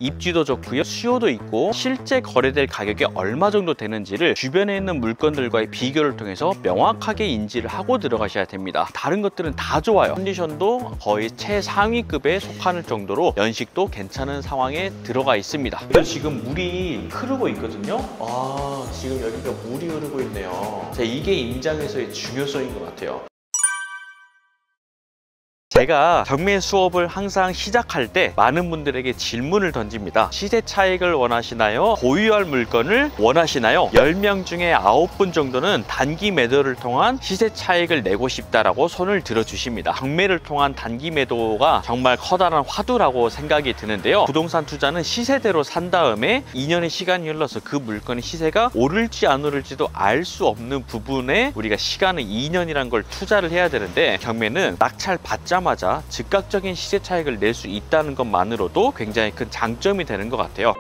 입지도 좋고요, 수요도 있고 실제 거래될 가격이 얼마 정도 되는지를 주변에 있는 물건들과의 비교를 통해서 명확하게 인지를 하고 들어가셔야 됩니다. 다른 것들은 다 좋아요. 컨디션도 거의 최상위급에 속하는 정도로 연식도 괜찮은 상황에 들어가 있습니다. 지금 물이 흐르고 있거든요. 지금 여기가 물이 흐르고 있네요. 이게 임장에서의 중요성인 것 같아요. 제가 경매 수업을 항상 시작할 때 많은 분들에게 질문을 던집니다. 시세 차익을 원하시나요? 보유할 물건을 원하시나요? 10명 중에 9분 정도는 단기 매도를 통한 시세 차익을 내고 싶다라고 손을 들어주십니다. 경매를 통한 단기 매도가 정말 커다란 화두라고 생각이 드는데요. 부동산 투자는 시세대로 산 다음에 2년의 시간이 흘러서 그 물건의 시세가 오를지 안 오를지도 알 수 없는 부분에 우리가 시간을 2년이란 걸 투자를 해야 되는데, 경매는 낙찰 받자마자 즉각적인 시세 차익을 낼 수 있다는 것만으로도 굉장히 큰 장점이 되는 것 같아요.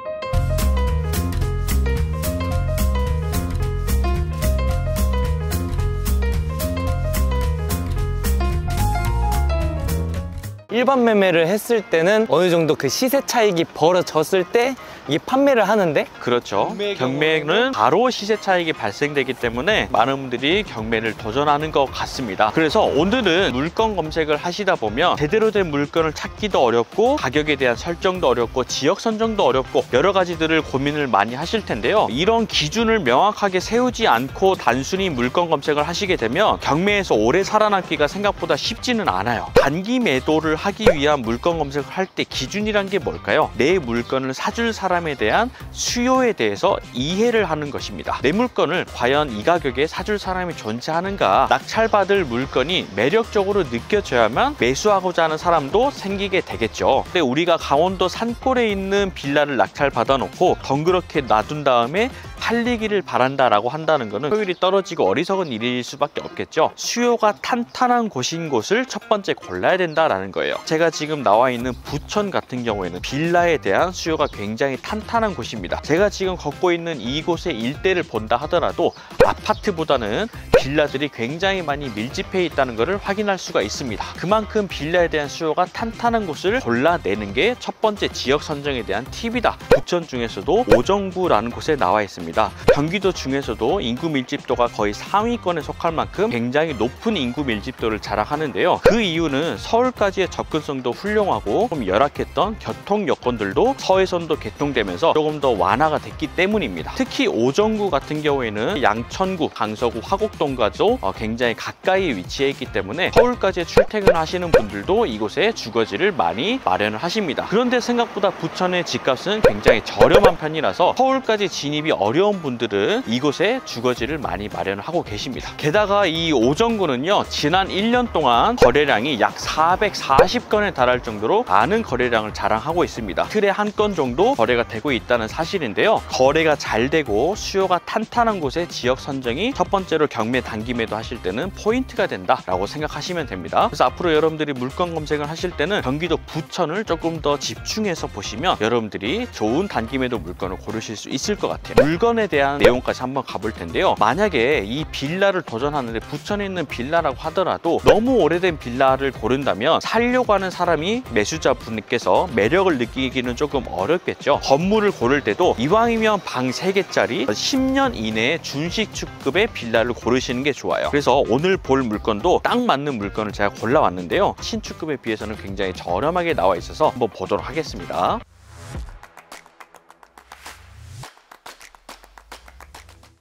일반 매매를 했을 때는 어느 정도 그 시세 차익이 벌어졌을 때 이게 판매를 하는데, 그렇죠. 경매는 바로 시세 차익이 발생되기 때문에 많은 분들이 경매를 도전하는 것 같습니다. 그래서 오늘은 물건 검색을 하시다 보면 제대로 된 물건을 찾기도 어렵고, 가격에 대한 설정도 어렵고, 지역 선정도 어렵고, 여러 가지들을 고민을 많이 하실 텐데요. 이런 기준을 명확하게 세우지 않고 단순히 물건 검색을 하시게 되면 경매에서 오래 살아남기가 생각보다 쉽지는 않아요. 단기 매도를 하기 위한 물건 검색을 할 때 기준이란 게 뭘까요? 내 물건을 사줄 사람에 대한 수요에 대해서 이해를 하는 것입니다. 내 물건을 과연 이 가격에 사줄 사람이 존재하는가, 낙찰받을 물건이 매력적으로 느껴져야만 매수하고자 하는 사람도 생기게 되겠죠. 근데 우리가 강원도 산골에 있는 빌라를 낙찰받아 놓고 덩그렇게 놔둔 다음에 팔리기를 바란다라고 한다는 것은 효율이 떨어지고 어리석은 일일 수밖에 없겠죠. 수요가 탄탄한 곳인 곳을 첫 번째 골라야 된다라는 거예요. 제가 지금 나와 있는 부천 같은 경우에는 빌라에 대한 수요가 굉장히 탄탄한 곳입니다. 제가 지금 걷고 있는 이곳의 일대를 본다 하더라도 아파트보다는 빌라들이 굉장히 많이 밀집해 있다는 것을 확인할 수가 있습니다. 그만큼 빌라에 대한 수요가 탄탄한 곳을 골라내는 게 첫 번째 지역 선정에 대한 팁이다. 부천 중에서도 오정구라는 곳에 나와 있습니다. 경기도 중에서도 인구 밀집도가 거의 상위권에 속할 만큼 굉장히 높은 인구 밀집도를 자랑하는데요. 그 이유는 서울까지의 접근성도 훌륭하고 좀 열악했던 교통 여건들도 서해선도 개통되면서 조금 더 완화가 됐기 때문입니다. 특히 오정구 같은 경우에는 양천구, 강서구, 화곡동과도 굉장히 가까이 위치해 있기 때문에 서울까지 출퇴근을 하시는 분들도 이곳에 주거지를 많이 마련을 하십니다. 그런데 생각보다 부천의 집값은 굉장히 저렴한 편이라서 서울까지 진입이 어려운 분들은 이곳에 주거지를 많이 마련을 하고 계십니다. 게다가 이 오정구는요, 지난 1년 동안 거래량이 약 440건에 달할 정도로 많은 거래량을 자랑하고 있습니다. 틀에 한 건 정도 거래가 되고 있다는 사실인데요. 거래가 잘 되고 수요가 탄탄한 곳의 지역 선정이 첫 번째로 경매 단기 매도 하실 때는 포인트가 된다라고 생각하시면 됩니다. 그래서 앞으로 여러분들이 물건 검색을 하실 때는 경기도 부천을 조금 더 집중해서 보시면 여러분들이 좋은 단기 매도 물건을 고르실 수 있을 것 같아요. 물건에 대한 내용까지 한번 가볼 텐데요. 만약에 이 빌라를 도전하는데 부천에 있는 빌라라고 하더라도 너무 오래된 빌라를 고른다면 살려고 하는 사람이 매수자분께서 매력을 느끼기는 조금 어렵겠죠. 건물을 고를 때도 이왕이면 방 3개짜리 10년 이내에 준식축급의 빌라를 고르시는 게 좋아요. 그래서 오늘 볼 물건도 딱 맞는 물건을 제가 골라왔는데요. 신축급에 비해서는 굉장히 저렴하게 나와 있어서 한번 보도록 하겠습니다.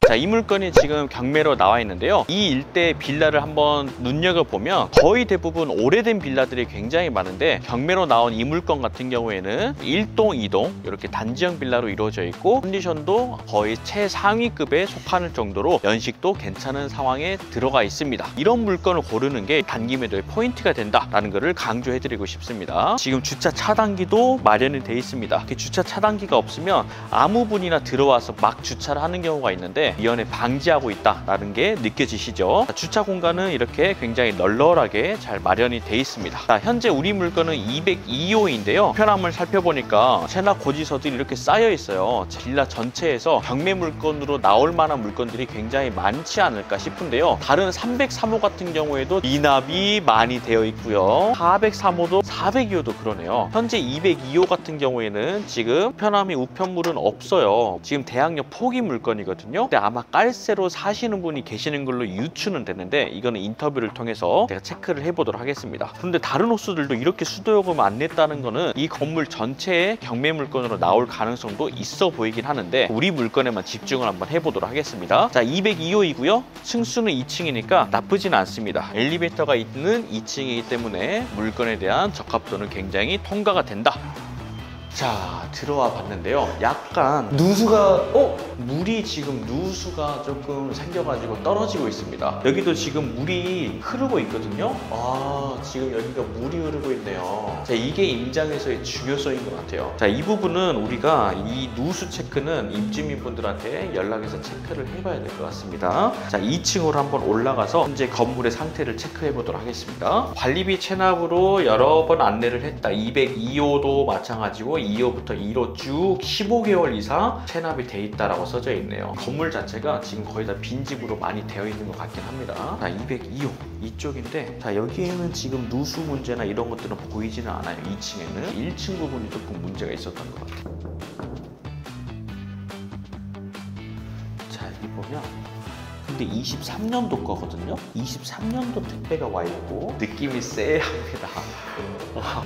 자, 이 물건이 지금 경매로 나와 있는데요. 이 일대 빌라를 한번 눈여겨보면 거의 대부분 오래된 빌라들이 굉장히 많은데, 경매로 나온 이 물건 같은 경우에는 1동, 2동 이렇게 단지형 빌라로 이루어져 있고 컨디션도 거의 최상위급에 속하는 정도로 연식도 괜찮은 상황에 들어가 있습니다. 이런 물건을 고르는 게 단기 매도의 포인트가 된다라는 것을 강조해드리고 싶습니다. 지금 주차 차단기도 마련이 되어 있습니다. 주차 차단기가 없으면 아무 분이나 들어와서 막 주차를 하는 경우가 있는데, 때문에 미연에 방지하고 있다라는 게 느껴지시죠? 주차 공간은 이렇게 굉장히 널널하게 잘 마련이 돼 있습니다. 자, 현재 우리 물건은 202호인데요. 편함을 살펴보니까 체납 고지서들이 이렇게 쌓여 있어요. 빌라 전체에서 경매 물건으로 나올 만한 물건들이 굉장히 많지 않을까 싶은데요. 다른 303호 같은 경우에도 미납이 많이 되어 있고요. 403호도 402호도 그러네요. 현재 202호 같은 경우에는 지금 편함이 우편물은 없어요. 지금 대항력 포기 물건이거든요. 근데 아마 깔새로 사시는 분이 계시는 걸로 유추는 되는데 이거는 인터뷰를 통해서 제가 체크를 해보도록 하겠습니다. 그런데 다른 호수들도 이렇게 수도요금 안 냈다는 거는 이 건물 전체에 경매 물건으로 나올 가능성도 있어 보이긴 하는데 우리 물건에만 집중을 한번 해보도록 하겠습니다. 자, 202호이고요. 층수는 2층이니까 나쁘진 않습니다. 엘리베이터가 있는 2층이기 때문에 물건에 대한 적합도는 굉장히 통과가 된다. 자, 들어와 봤는데요. 약간 누수가 물이 지금 누수가 조금 생겨가지고 떨어지고 있습니다. 여기도 지금 물이 흐르고 있거든요. 지금 여기가 물이 흐르고 있네요. 자, 이게 임장에서의 중요성인 것 같아요. 자, 이 부분은 우리가 이 누수 체크는 입주민분들한테 연락해서 체크를 해봐야 될 것 같습니다. 자, 2층으로 한번 올라가서 현재 건물의 상태를 체크해 보도록 하겠습니다. 관리비 체납으로 여러 번 안내를 했다. 202호도 마찬가지고 2호부터 2호 쭉 15개월 이상 체납이 돼 있다라고 써져 있네요. 건물 자체가 지금 거의 다 빈집으로 많이 되어 있는 것 같긴 합니다. 자, 202호 이쪽인데, 자, 여기에는 지금 누수 문제나 이런 것들은 보이지는 않아요. 2층에는 1층 부분이 조금 문제가 있었던 것 같아요. 자, 여기 보면 근데 23년도 거거든요. 23년도 택배가 와 있고 느낌이 쎄합니다.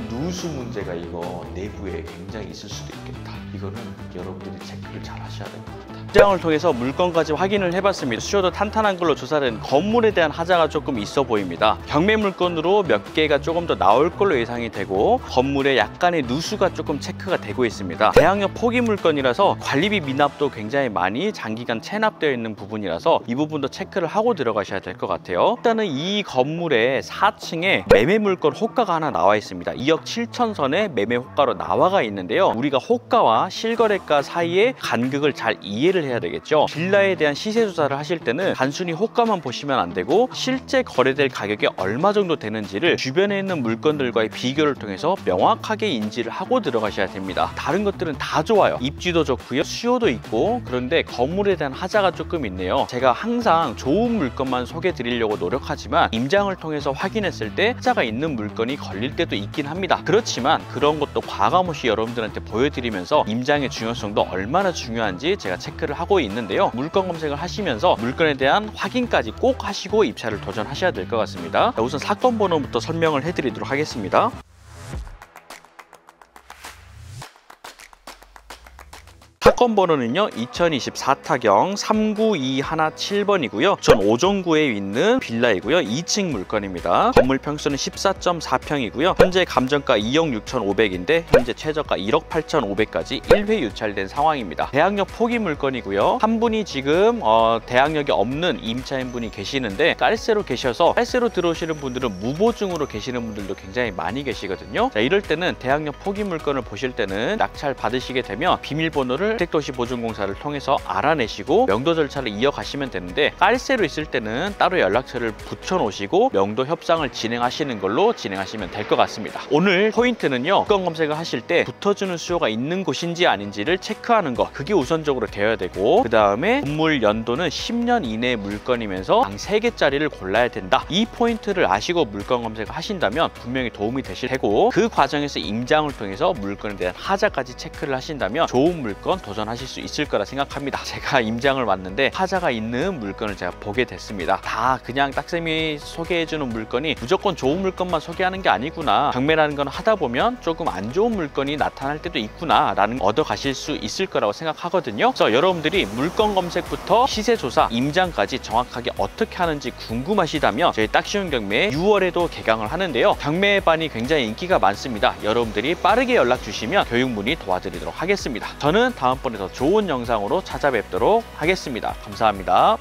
누수 문제가 이거 내부에 굉장히 있을 수도 있겠다. 이거는 여러분들이 체크를 잘 하셔야 될 것 같아요. 입장을 통해서 물건까지 확인을 해봤습니다. 수요도 탄탄한 걸로 조사된 건물에 대한 하자가 조금 있어 보입니다. 경매 물건으로 몇 개가 조금 더 나올 걸로 예상이 되고 건물에 약간의 누수가 조금 체크가 되고 있습니다. 대항력 포기 물건이라서 관리비 미납도 굉장히 많이 장기간 체납되어 있는 부분이라서 이 부분도 체크를 하고 들어가셔야 될 것 같아요. 일단은 이 건물의 4층에 매매 물건 호가가 하나 나와 있습니다. 2억 7천 선의 매매 호가로 나와가 있는데요. 우리가 호가와 실거래가 사이의 간극을 잘 이해를 해야 되겠죠. 빌라에 대한 시세 조사를 하실 때는 단순히 호가만 보시면 안 되고 실제 거래될 가격이 얼마 정도 되는지를 주변에 있는 물건들과의 비교를 통해서 명확하게 인지를 하고 들어가셔야 됩니다. 다른 것들은 다 좋아요. 입지도 좋고요, 수요도 있고, 그런데 건물에 대한 하자가 조금 있네요. 제가 항상 좋은 물건만 소개해 드리려고 노력하지만 임장을 통해서 확인했을 때 하자가 있는 물건이 걸릴 때도 있긴 합니다. 그렇지만 그런 것도 과감없이 여러분들한테 보여드리면서 임장의 중요성도 얼마나 중요한지 제가 체크를 하고 있는데요. 물건 검색을 하시면서 물건에 대한 확인까지 꼭 하시고 입찰을 도전하셔야 될 것 같습니다. 우선 사건 번호부터 설명을 해드리도록 하겠습니다. 사건 번호는요 2024타경 39217번이고요 전 오정구에 있는 빌라이고요 2층 물건입니다. 건물 평수는 14.4평이고요 현재 감정가 2억 6,500인데 현재 최저가 1억 8,500까지 1회 유찰된 상황입니다. 대항력 포기 물건이고요. 한 분이 지금 대항력이 없는 임차인 분이 계시는데 깔새로 계셔서 깔새로 들어오시는 분들은 무보증으로 계시는 분들도 굉장히 많이 계시거든요. 자, 이럴 때는 대항력 포기 물건을 보실 때는 낙찰 받으시게 되면 비밀번호를 주택도시보증공사를 통해서 알아내시고 명도 절차를 이어가시면 되는데 깔새로 있을 때는 따로 연락처를 붙여 놓으시고 명도 협상을 진행하시는 걸로 진행하시면 될 것 같습니다. 오늘 포인트는요 물건 검색을 하실 때 붙어주는 수요가 있는 곳인지 아닌지를 체크하는 거, 그게 우선적으로 되어야 되고, 그 다음에 건물 연도는 10년 이내의 물건이면서 방 3개짜리를 골라야 된다. 이 포인트를 아시고 물건 검색을 하신다면 분명히 도움이 되실 테고, 그 과정에서 임장을 통해서 물건에 대한 하자까지 체크를 하신다면 좋은 물건 도전하실 수 있을 거라 생각합니다. 제가 임장을 왔는데 하자가 있는 물건을 제가 보게 됐습니다. 다 그냥 딱쌤이 소개해주는 물건이 무조건 좋은 물건만 소개하는 게 아니구나, 경매라는 건 하다 보면 조금 안 좋은 물건이 나타날 때도 있구나 라는 얻어 가실 수 있을 거라고 생각하거든요. 그래서 여러분들이 물건 검색부터 시세조사, 임장까지 정확하게 어떻게 하는지 궁금하시다면 저희 딱 쉬운 경매 6월에도 개강을 하는데요. 경매반이 굉장히 인기가 많습니다. 여러분들이 빠르게 연락 주시면 교육문의 도와드리도록 하겠습니다. 저는 다음번에 더 좋은 영상으로 찾아뵙도록 하겠습니다. 감사합니다.